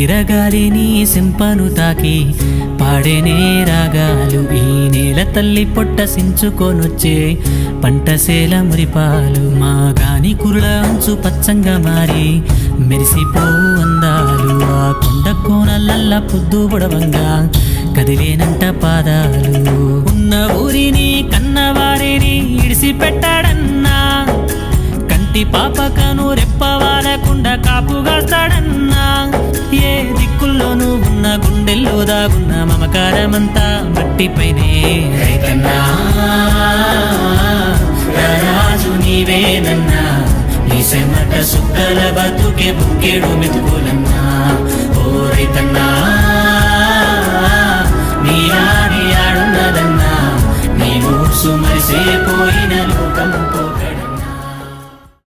వీరగాలిని సింపను తాకి పాడేనే రాగాలు ఈ నేల తల్లి పొట్ట సించుకొనొచ్చే పంటసేల మురిపాలు మా గాని కురుల అంచు పచ్చంగా మారి మెరిసిపోవు అందాలు ఆ కొండ కోనలల్ల పొద్దు బుడవంగా కదిలేనంట పాదాలు ఉన్న ఊరిని కన్నవారిని ఇడిసిపెట్టాడన్నా కంటి పాపకను రెప్పవాలకుండా కాపుగాస్తాడన్నా ఏ దిక్కుల్లోనూ ఉన్న గుండెల్లో దాగున్న మమకారమంతా మట్టిపైనే రైతన్నా రాజు నీవేనన్నా నీ సెమట సుక్కల బతుకే బుక్కేడు మెతుకులన్నా ఓ రైతన్నా నీ ఆడి ఆడున్నదన్నా నీ మూసు మరిసే పోయిన లోకం